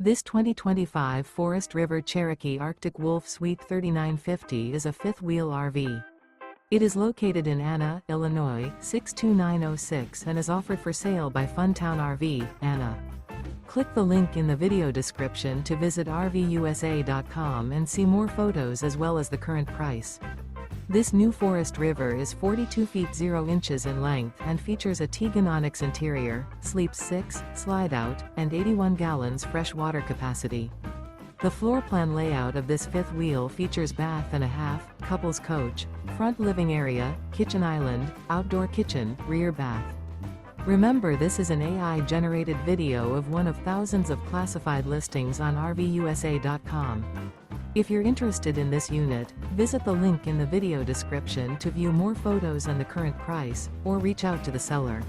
This 2025 Forest River Cherokee Arctic Wolf Suite 3950 is a fifth-wheel RV. It is located in Anna, Illinois, 62906 and is offered for sale by Funtown RV, Anna. Click the link in the video description to visit RVUSA.com and see more photos as well as the current price. This new Forest River is 42 feet 0 inches in length and features a TEAGAN ONYX interior, sleeps 6, slide-out, and 81 gallons fresh water capacity. The floor plan layout of this fifth wheel features bath and a half, couples coach, front living area, kitchen island, outdoor kitchen, rear bath. Remember, this is an AI-generated video of one of thousands of classified listings on RVUSA.com. If you're interested in this unit, visit the link in the video description to view more photos and the current price, or reach out to the seller.